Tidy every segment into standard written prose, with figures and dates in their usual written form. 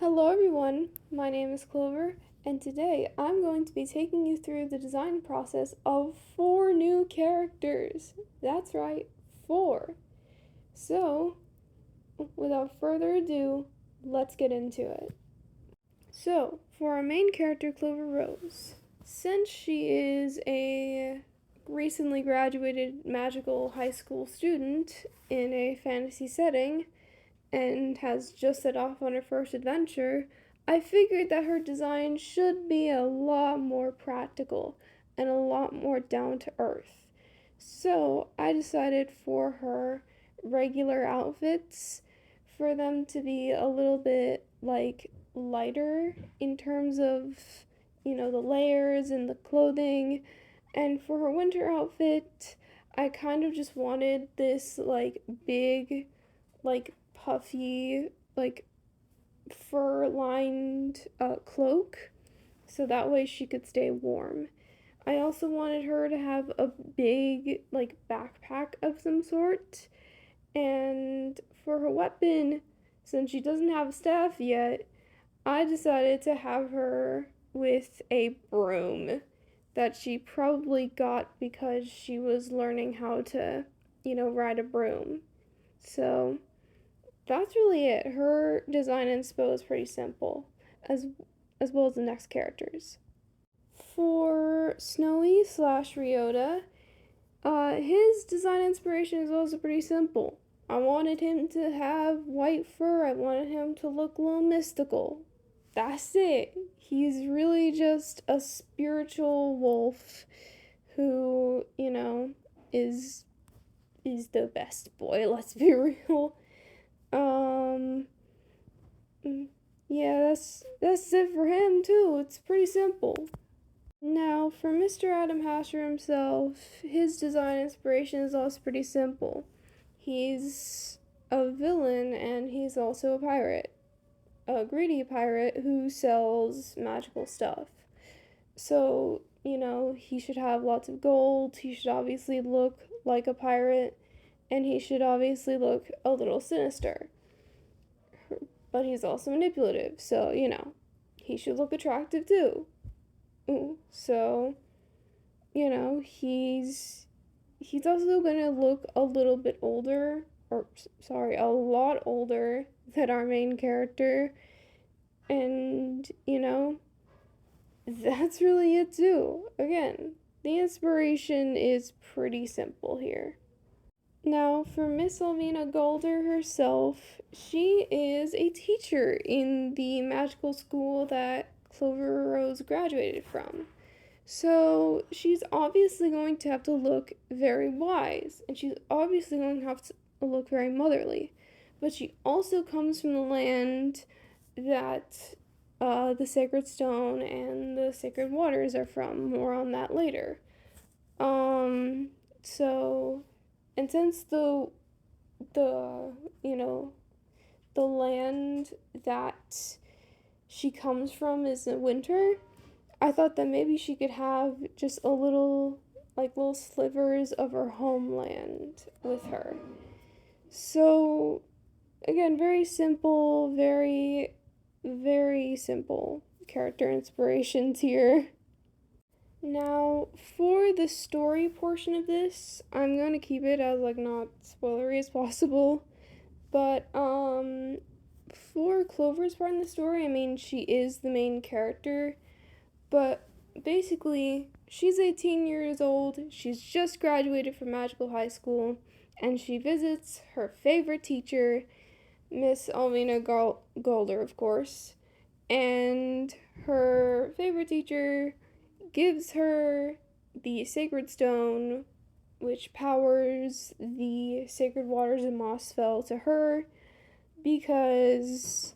Hello everyone, my name is Clover, and today I'm going to be taking you through the design process of 4 new characters. That's right, 4. So, without further ado, let's get into it. So, for our main character, Clover Rose, since she is a recently graduated magical high school student in a fantasy setting, and has just set off on her first adventure, I figured that her design should be a lot more practical and a lot more down to earth. So I decided for her regular outfits for them to be a little bit like lighter in terms of, the layers and the clothing. And for her winter outfit, I kind of just wanted this like big, like puffy, like fur lined cloak so that way she could stay warm. I also wanted her to have a big, like, backpack of some sort. And for her weapon, since she doesn't have a staff yet, I decided to have her with a broom that she probably got because she was learning how to, ride a broom. So that's really it. Her design inspo is pretty simple, as as well as the next characters. For Snowy slash Ryota, his design inspiration is also pretty simple. I wanted him to have white fur. I wanted him to look a little mystical. That's it. He's really just a spiritual wolf who, is the best boy. Let's be real. Um, yeah, that's it for him too. It's pretty simple. Now, for Mr. Adam Hasher himself, his design inspiration is also pretty simple. He's a villain and he's also a pirate. A greedy pirate who sells magical stuff. So, he should have lots of gold, he should obviously look like a pirate, and he should obviously look a little sinister. But he's also manipulative, so, he should look attractive too. So, he's also gonna look a little bit older, or sorry, a lot older than our main character, and that's really it too. Again, the inspiration is pretty simple here. Now, for Miss Alvina Golder herself, she is a teacher in the magical school that Clover Rose graduated from. So she's obviously going to have to look very wise, and she's obviously going to have to look very motherly. But she also comes from the land that the Sacred Stone and the Sacred Waters are from. More on that later. So, and since the the land that she comes from is in winter, I thought that maybe she could have just a little, like little slivers of her homeland with her. So, again, very simple, very simple character inspirations here. Now, for the story portion of this, I'm going to keep it as like not spoilery as possible. But for Clover's part in the story, I mean, she is the main character, but basically, she's 18 years old, she's just graduated from magical high school, and she visits her favorite teacher, Miss Alvina Golder, of course. And her favorite teacher gives her the Sacred Stone, which powers the Sacred Waters of Mossfell to her because,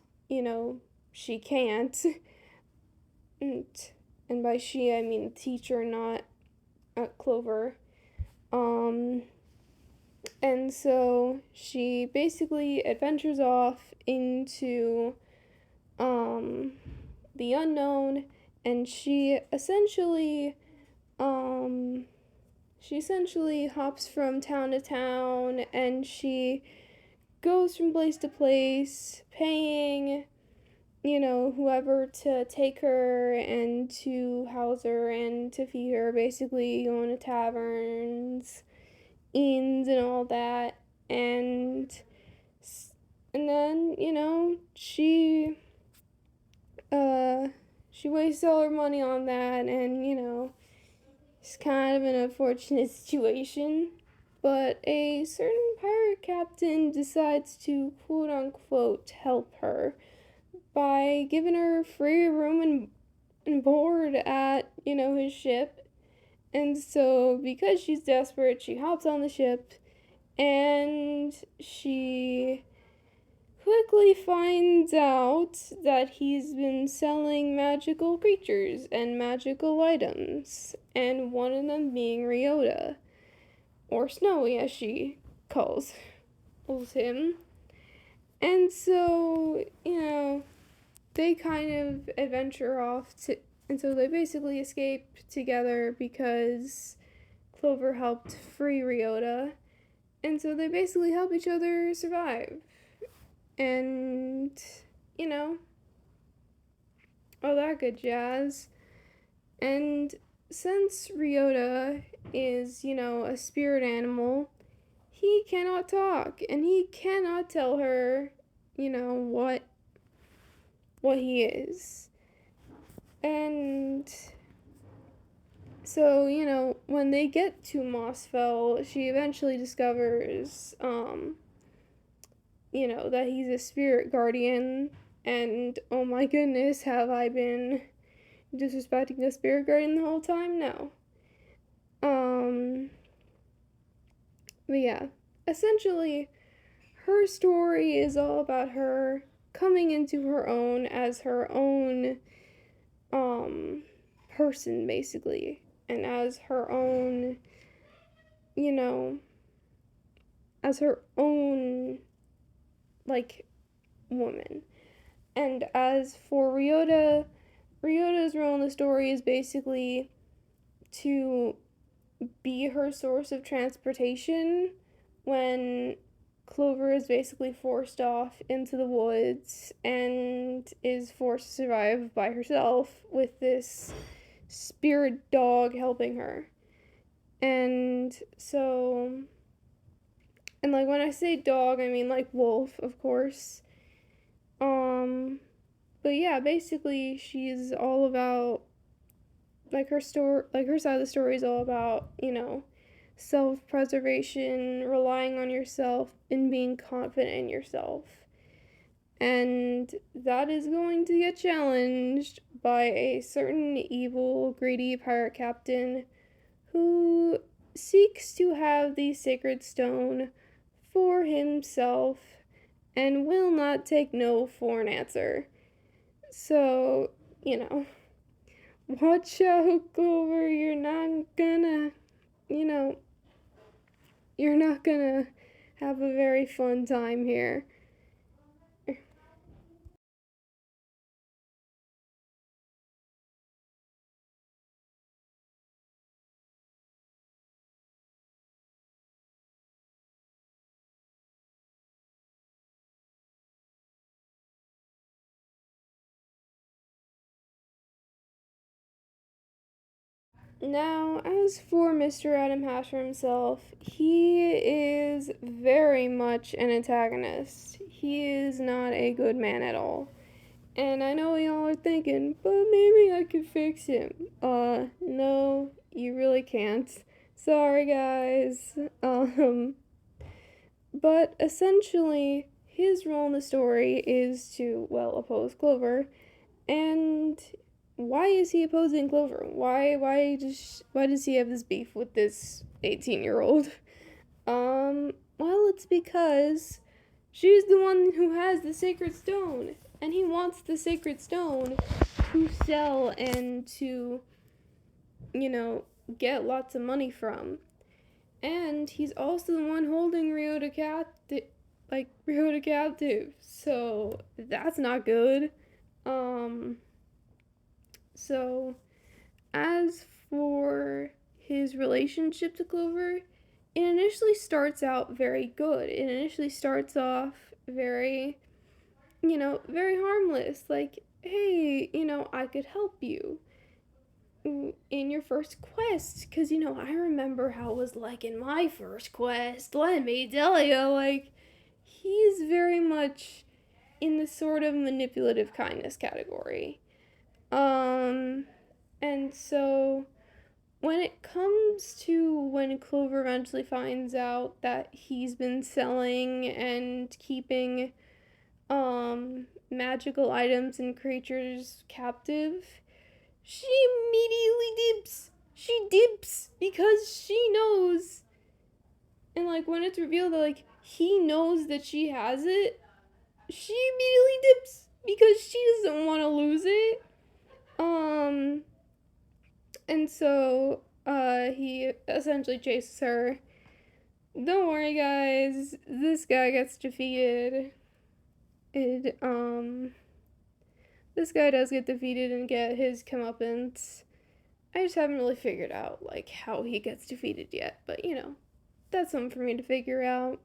she can't. And by she, I mean teacher, not Clover. Um, and so she basically adventures off into um, the unknown, and she essentially hops from town to town, and she goes from place to place, paying whoever to take her and to house her and to feed her, basically going to taverns, inns, and all that. And and then uh she wastes all her money on that, and it's kind of an unfortunate situation. But a certain pirate captain decides to quote unquote help her by giving her free room and board at, his ship. And so, because she's desperate, she hops on the ship and she quickly finds out that he's been selling magical creatures and magical items, and one of them being Ryota, or Snowy as she calls him. And so, they kind of adventure off to, and so they basically escape together because Clover helped free Ryota, and so they basically help each other survive. And, you know, all that good jazz. And since Ryota is, a spirit animal, he cannot talk and he cannot tell her, what he is. And so, when they get to Mossfell, she eventually discovers, that he's a spirit guardian. And oh my goodness, have I been disrespecting the spirit guardian the whole time? No. Um, but yeah, essentially, her story is all about her coming into her own as her own, person, basically, and as her own, you know, as her own, like, woman. And as for Ryota's role in the story is basically to be her source of transportation when Clover is basically forced off into the woods and is forced to survive by herself with this spirit dog helping her. And so, and like when I say dog, I mean like wolf, of course. Um, but yeah, basically she's all about like her story, like her side of the story is all about, self-preservation, relying on yourself and being confident in yourself. And that is going to get challenged by a certain evil, greedy pirate captain who seeks to have the sacred stone for himself and will not take no for an answer. So, watch out, Clover. You know, you're not gonna have a very fun time here. Now, as for Mr. Adam Hasher himself, he is very much an antagonist. He is not a good man at all. And I know y'all are thinking, but maybe I could fix him. No, you really can't. Sorry, guys. But essentially, his role in the story is to, well, oppose Clover. And why is he opposing Clover? Why does he have this beef with this 18-year-old? Well, it's because she's the one who has the sacred stone, and he wants the sacred stone to sell and to, you know, get lots of money from. And he's also the one holding Ryota captive. So that's not good. Um, so as for his relationship to Clover, it initially starts out very good. It initially starts off very very harmless. Like, hey, I could help you in your first quest. Because, I remember how it was like in my first quest. Let me tell you, like, he's very much in the sort of manipulative kindness category. Um, and so when it comes to when Clover eventually finds out that he's been selling and keeping magical items and creatures captive, she immediately dips. She dips because she knows. And like when it's revealed that like he knows that she has it, she immediately dips because she doesn't want to lose it. Um and so he essentially chases her. Don't worry guys, this guy gets defeated. It This guy does get defeated and get his comeuppance. I just haven't really figured out like how he gets defeated yet, but that's something for me to figure out.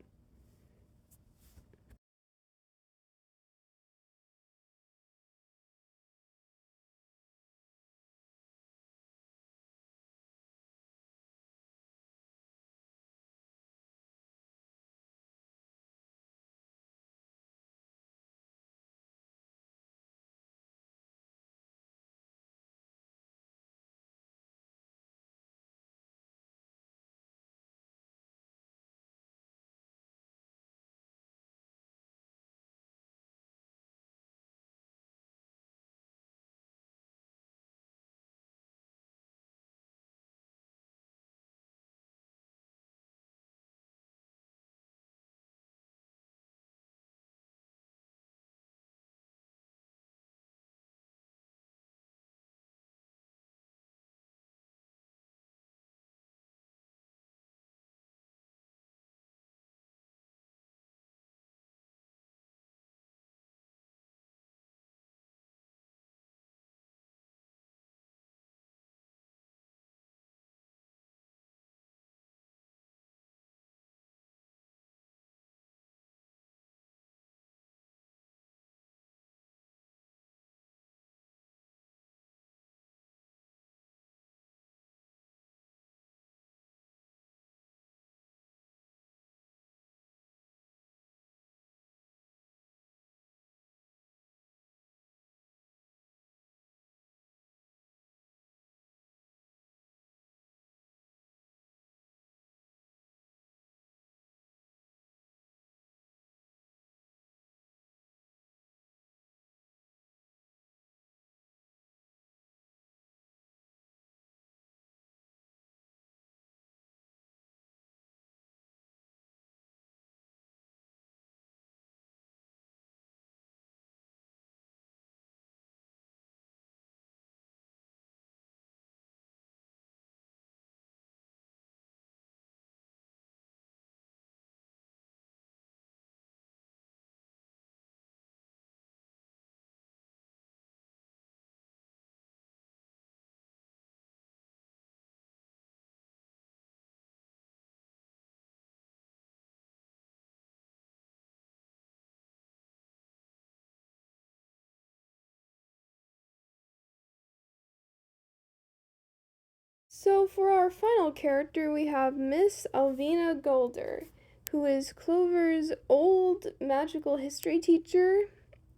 So for our final character, we have Miss Alvina Golder, who is Clover's old magical history teacher,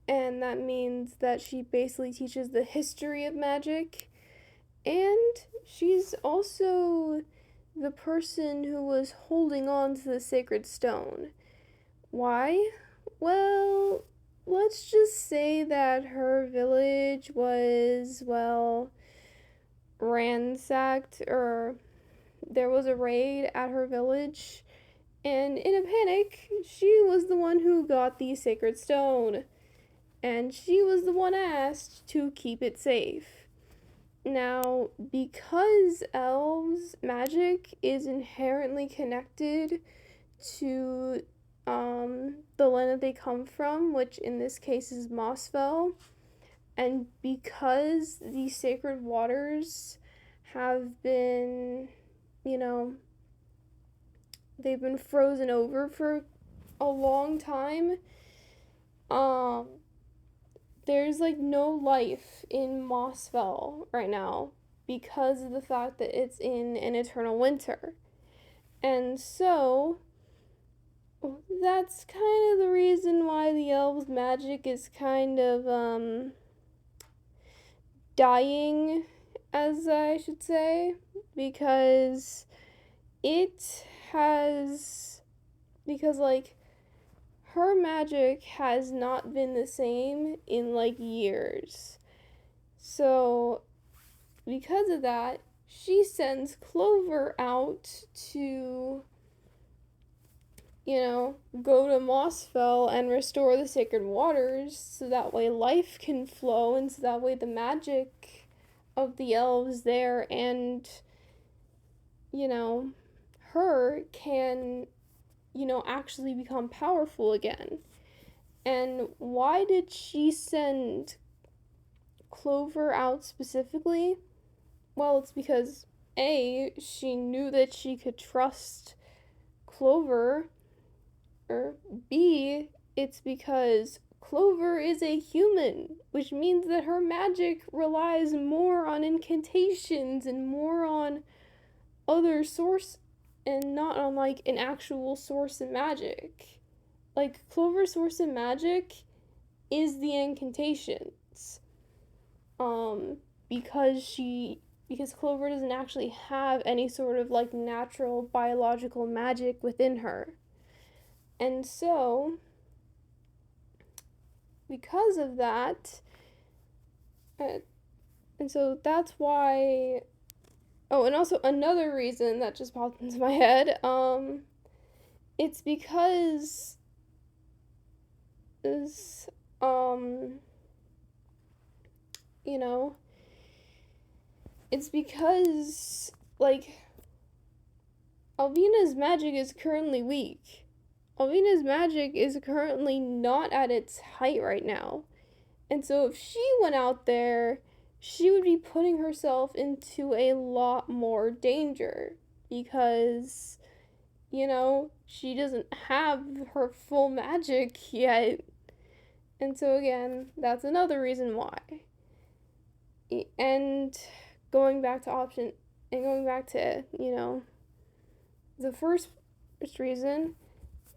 and that means that she basically teaches the history of magic. And she's also the person who was holding on to the sacred stone. Why? Well, let's just say that her village was, well, ransacked, or there was a raid at her village, and in a panic, she was the one who got the sacred stone, and she was the one asked to keep it safe. Now, because elves' magic is inherently connected to the land that they come from, which in this case is Mossfell, and because the sacred waters have been, you know, they've been frozen over for a long time, there's like no life in Mossfell right now because of the fact that it's in an eternal winter. And so that's kind of the reason why the elves' magic is kind of dying, as I should say, because it has because like her magic has not been the same in like years. So because of that, she sends Clover out to, go to Mossfell and restore the sacred waters so that way life can flow and so that way the magic of the elves there and, you know, her can, actually become powerful again. And why did she send Clover out specifically? Well, it's because A, she knew that she could trust Clover, or B, it's because Clover is a human, which means that her magic relies more on incantations and more on other source and not on like an actual source of magic. Like Clover's source of magic is the incantations. Um because Clover doesn't actually have any sort of like natural biological magic within her. And so, because of that, uh, and so that's why. Oh, and also another reason that just popped into my head. It's because is you know, it's because like Alvina's magic is currently weak. Alvina's magic is currently not at its height right now. And so if she went out there, she would be putting herself into a lot more danger because, she doesn't have her full magic yet. And so again, that's another reason why. And going back to option and going back to, the first reason,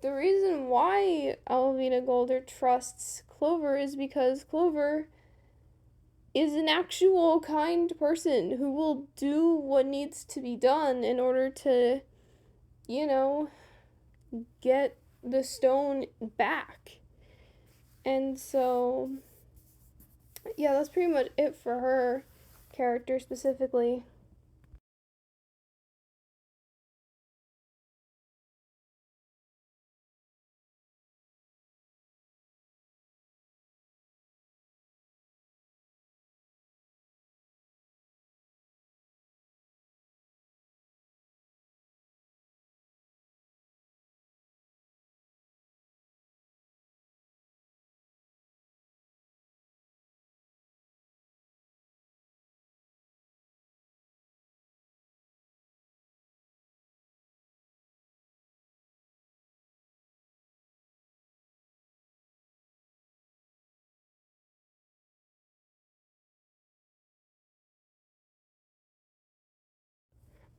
the reason why Alvina Golder trusts Clover is because Clover is an actual kind person who will do what needs to be done in order to, you know, get the stone back. And so, yeah, that's pretty much it for her character specifically.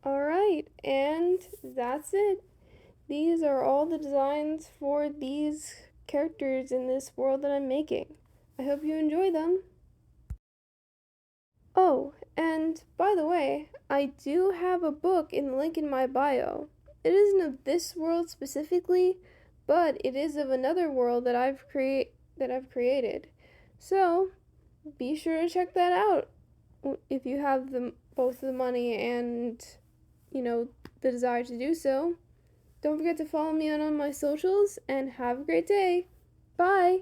Alright, and that's it. These are all the designs for these characters in this world that I'm making. I hope you enjoy them. Oh, and by the way, I do have a book in the link in my bio. It isn't of this world specifically, but it is of another world that I've created. So, be sure to check that out if you have both the money and, the desire to do so. Don't forget to follow me on my socials and have a great day. Bye.